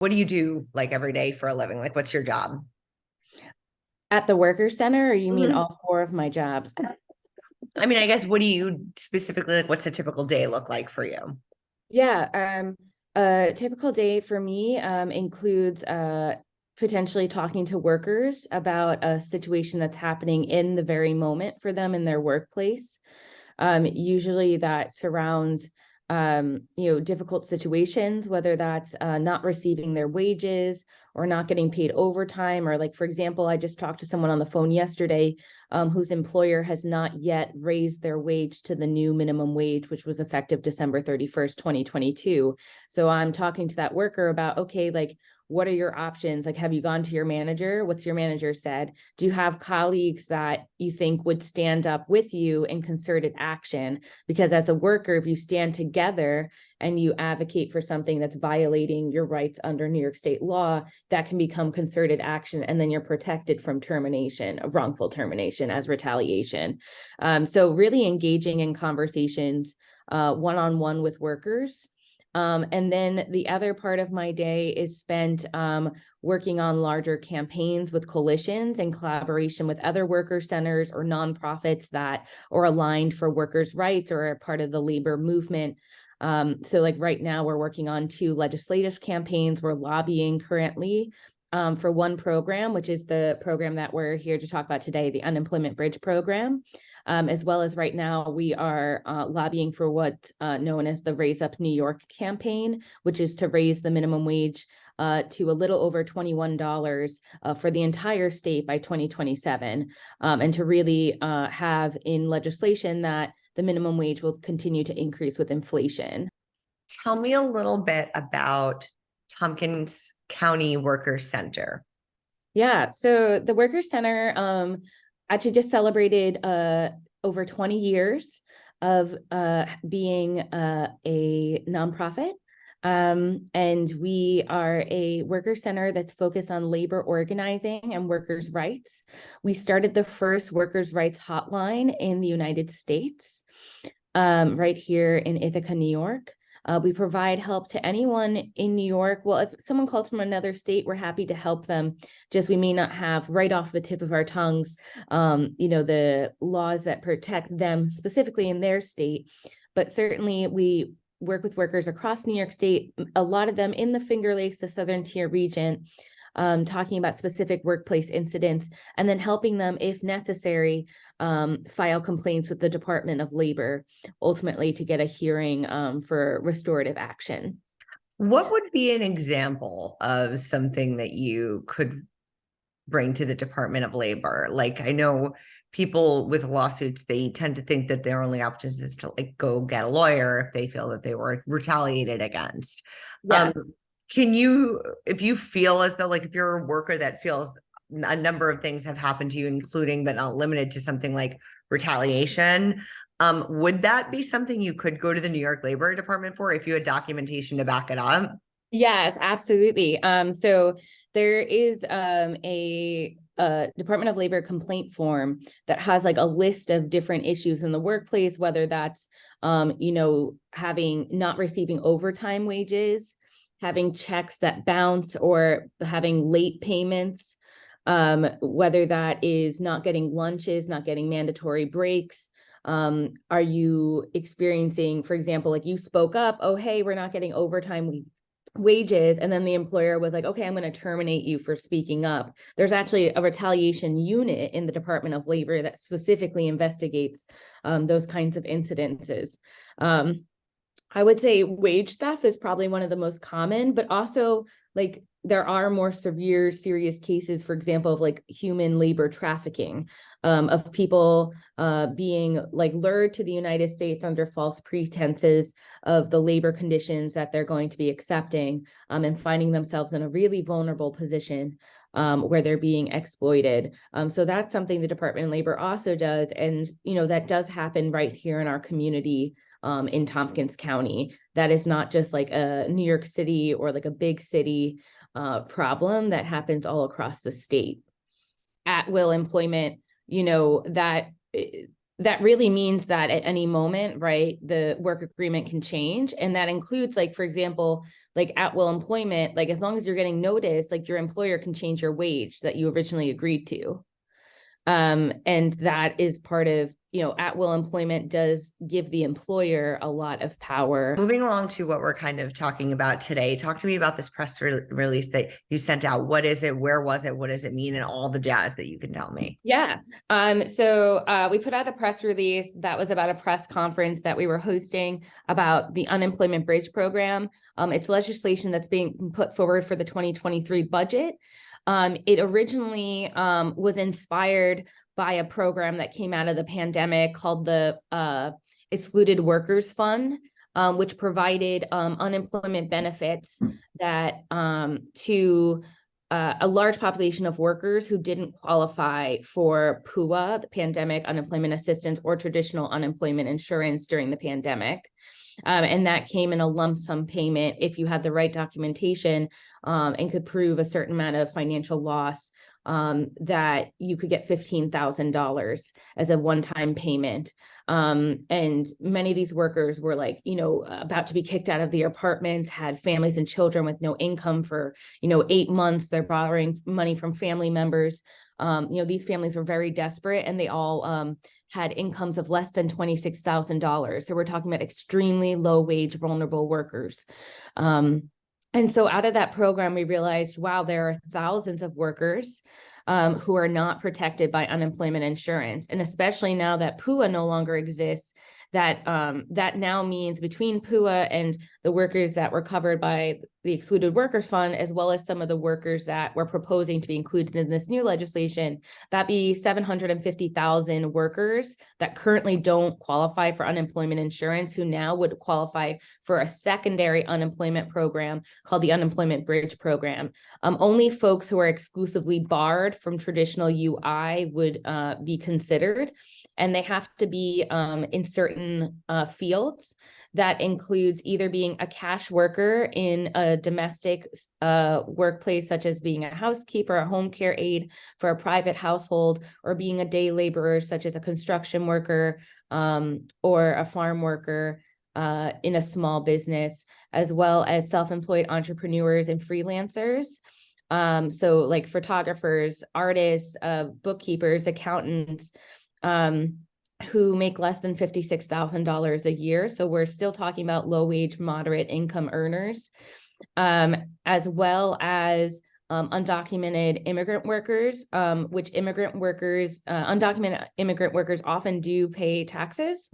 What do you do like every day for a living? Like, what's your job? At the Workers Center, or you mean Mhm. all four of my jobs? I mean, I guess what do you specifically like? What's a typical day look like for you? Yeah, a typical day for me includes potentially talking to workers about a situation that's happening in the very moment for them in their workplace. Usually that surrounds difficult situations, whether that's not receiving their wages or not getting paid overtime, or like, for example, I just talked to someone on the phone yesterday whose employer has not yet raised their wage to the new minimum wage, which was effective December 31st, 2022. So I'm talking to that worker about, okay, like, what are your options? Like, have you gone to your manager? What's your manager said? Do you have colleagues that you think would stand up with you in concerted action? Because as a worker, if you stand together and you advocate for something that's violating your rights under New York state law, that can become concerted action. And then you're protected from termination, wrongful termination as retaliation. So really engaging in conversations one-on-one with workers. And then the other part of my day is spent working on larger campaigns with coalitions in collaboration with other worker centers or nonprofits that are aligned for workers' rights or are part of the labor movement. So like right now, we're working on two legislative campaigns. We're lobbying currently for one program, which is the program that we're here to talk about today, the Unemployment Bridge Program. As well as right now, we are lobbying for what's known as the Raise Up New York campaign, which is to raise the minimum wage to a little over $21 for the entire state by 2027, and to really have in legislation that the minimum wage will continue to increase with inflation. Tell me a little bit about Tompkins County Workers Center. Yeah, so the Workers Center actually just celebrated over 20 years of being a nonprofit. And we are a worker center that's focused on labor organizing and workers' rights. We started the first workers' rights hotline in the United States, right here in Ithaca, New York. We provide help to anyone in New York. Well, if someone calls from another state, we're happy to help them. Just we may not have right off the tip of our tongues, the laws that protect them specifically in their state. But certainly we work with workers across New York State, a lot of them in the Finger Lakes, the Southern Tier region, talking about specific workplace incidents, and then helping them, if necessary, file complaints with the Department of Labor, ultimately to get a hearing for restorative action. What would be an example of something that you could bring to the Department of Labor? Like, I know people with lawsuits, they tend to think that their only options is to like go get a lawyer if they feel that they were retaliated against. Um, Yes. can you, if you feel as though like if you're a worker that feels a number of things have happened to you, including but not limited to something like retaliation, would that be something you could go to the New York Labor Department for if you had documentation to back it up? Yes, absolutely. So there is a Department of Labor complaint form that has like a list of different issues in the workplace, whether that's having not receiving overtime wages, having checks that bounce, or having late payments, whether that is not getting lunches, not getting mandatory breaks. Are you experiencing, for example, like you spoke up, oh, hey, we're not getting overtime wages, and then the employer was like, okay, I'm going to terminate you for speaking up. There's actually a retaliation unit in the Department of Labor that specifically investigates those kinds of incidences. I would say wage theft is probably one of the most common, but also like there are more severe, serious cases, for example, of like human labor trafficking, of people being like lured to the United States under false pretenses of the labor conditions that they're going to be accepting, and finding themselves in a really vulnerable position where they're being exploited. So that's something the Department of Labor also does. And, that does happen right here in our community in Tompkins County. That is not just like a New York City or like a big city problem that happens all across the state. At will employment, that really means that at any moment, right, the work agreement can change. And that includes, like, for example, like at will employment, like as long as you're getting notice, like your employer can change your wage that you originally agreed to. And that is part of, at will employment does give the employer a lot of power. Moving along to what we're kind of talking about today, talk to me about this press release that you sent out. What is it? Where was it? What does it mean? And all the jazz that you can tell me. Yeah. We put out a press release that was about a press conference that we were hosting about the Unemployment Bridge Program. It's legislation that's being put forward for the 2023 budget. It originally was inspired by a program that came out of the pandemic called the Excluded Workers Fund, which provided unemployment benefits that to a large population of workers who didn't qualify for PUA, the Pandemic Unemployment Assistance, or traditional unemployment insurance during the pandemic. And that came in a lump sum payment if you had the right documentation and could prove a certain amount of financial loss, that you could get $15,000 as a one-time payment. And many of these workers were like, about to be kicked out of their apartments, had families and children with no income for, 8 months. They're borrowing money from family members. These families were very desperate, and they all had incomes of less than $26,000. So we're talking about extremely low wage, vulnerable workers. And so out of that program, we realized, wow, there are thousands of workers who are not protected by unemployment insurance. And especially now that PUA no longer exists, that now means between PUA and the workers that were covered by the Excluded Workers Fund, as well as some of the workers that we're proposing to be included in this new legislation, that'd be 750,000 workers that currently don't qualify for unemployment insurance, who now would qualify for a secondary unemployment program called the Unemployment Bridge Program. Only folks who are exclusively barred from traditional UI would be considered, and they have to be in certain fields. That includes either being a cash worker in a domestic workplace, such as being a housekeeper, a home care aide for a private household, or being a day laborer, such as a construction worker or a farm worker in a small business, as well as self-employed entrepreneurs and freelancers. So like photographers, artists, bookkeepers, accountants, who make less than $56,000 a year. So we're still talking about low wage, moderate income earners, as well as undocumented immigrant workers, which undocumented immigrant workers often do pay taxes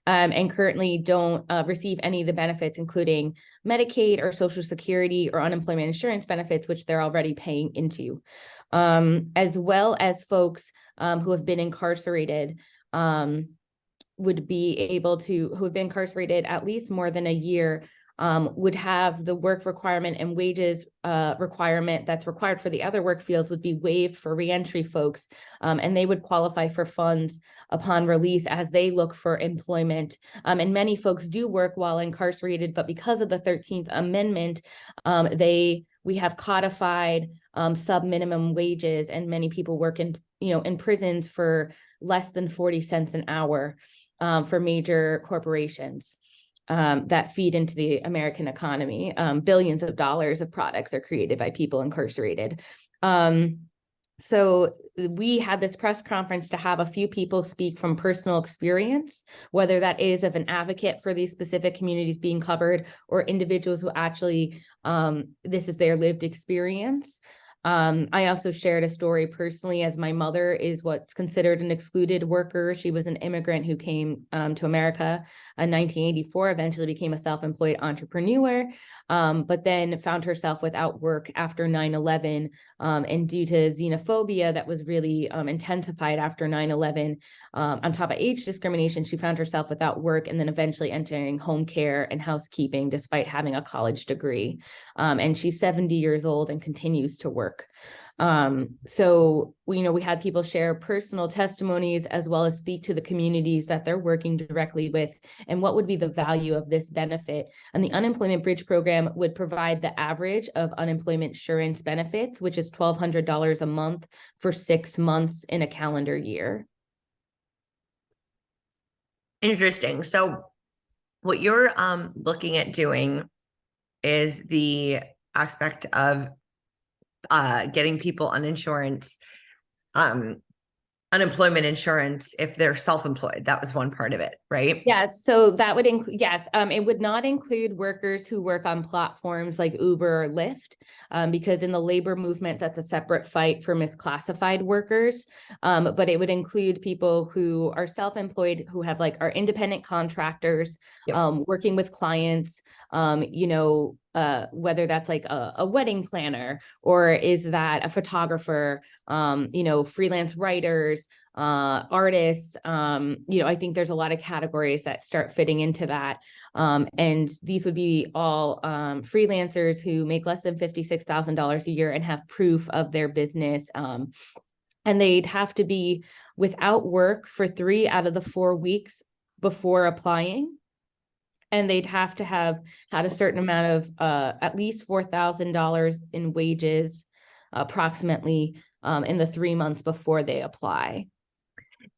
and currently don't receive any of the benefits, including Medicaid or Social Security or unemployment insurance benefits, which they're already paying into, as well as folks who have been incarcerated, who have been incarcerated at least more than a year, would have the work requirement and wages requirement that's required for the other work fields would be waived for reentry folks, and they would qualify for funds upon release as they look for employment. And many folks do work while incarcerated, but because of the 13th Amendment, we have codified sub-minimum wages, and many people work in prisons for less than 40 cents an hour for major corporations that feed into the American economy. Billions of dollars of products are created by people incarcerated. So we had this press conference to have a few people speak from personal experience, whether that is of an advocate for these specific communities being covered, or individuals who actually, this is their lived experience. I also shared a story personally, as my mother is what's considered an excluded worker. She was an immigrant who came to America in 1984, eventually became a self-employed entrepreneur, but then found herself without work after 9/11, and due to xenophobia that was really intensified after 9/11, on top of age discrimination, she found herself without work, and then eventually entering home care and housekeeping despite having a college degree. And she's 70 years old and continues to work. So we had people share personal testimonies, as well as speak to the communities that they're working directly with and what would be the value of this benefit. And the Unemployment Bridge Program would provide the average of unemployment insurance benefits, which is $1,200 a month for 6 months in a calendar year. Interesting. So what you're looking at doing is the aspect of getting people unemployment insurance if they're self-employed. That was one part of it, right? Yes, so that would include, yes, it would not include workers who work on platforms like Uber or Lyft, because in the labor movement, that's a separate fight for misclassified workers. But it would include people who are self-employed, who have are independent contractors, Yep. working with clients, whether that's a wedding planner, or is that a photographer, freelance writers, artists. I think there's a lot of categories that start fitting into that. And these would be all freelancers who make less than $56,000 a year and have proof of their business. And they'd have to be without work for 3 out of the 4 weeks before applying. And they'd have to have had a certain amount of at least $4,000 in wages, approximately, in the 3 months before they apply.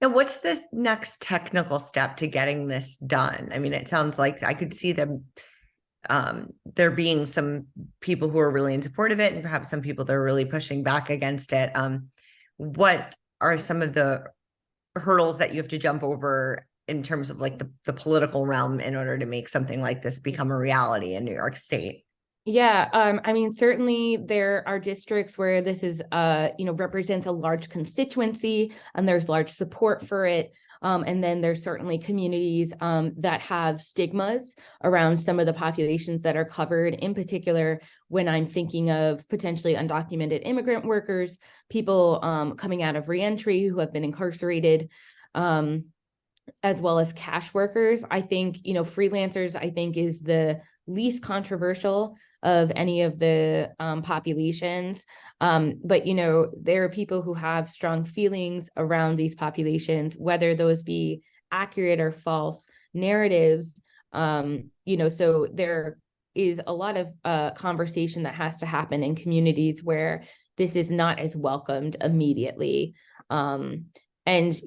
Now, what's the next technical step to getting this done? I mean, it sounds like I could see them, there being some people who are really in support of it, and perhaps some people that are really pushing back against it. What are some of the hurdles that you have to jump over in terms of the political realm in order to make something like this become a reality in New York State? Yeah, I mean, certainly there are districts where this is, represents a large constituency and there's large support for it. And then there's certainly communities that have stigmas around some of the populations that are covered, in particular, when I'm thinking of potentially undocumented immigrant workers, people coming out of reentry who have been incarcerated, as well as cash workers. I think, freelancers, I think, is the least controversial of any of the populations. But, there are people who have strong feelings around these populations, whether those be accurate or false narratives. So there is a lot of conversation that has to happen in communities where this is not as welcomed immediately. And,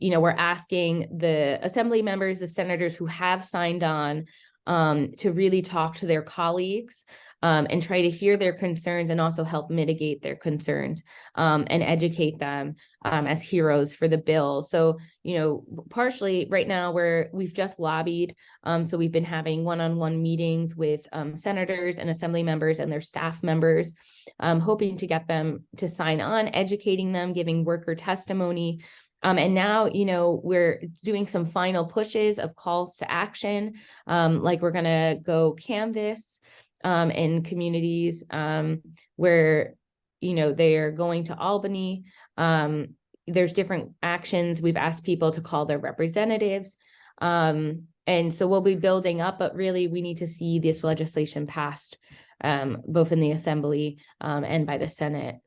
we're asking the assembly members, the senators who have signed on, to really talk to their colleagues and try to hear their concerns and also help mitigate their concerns, and educate them as heroes for the bill. So, partially right now we've just lobbied. So we've been having one-on-one meetings with senators and assembly members and their staff members, hoping to get them to sign on, educating them, giving worker testimony. And now, we're doing some final pushes of calls to action. We're going to go canvass in communities where, they are going to Albany. There's different actions. We've asked people to call their representatives. And so we'll be building up, but really we need to see this legislation passed, both in the Assembly and by the Senate.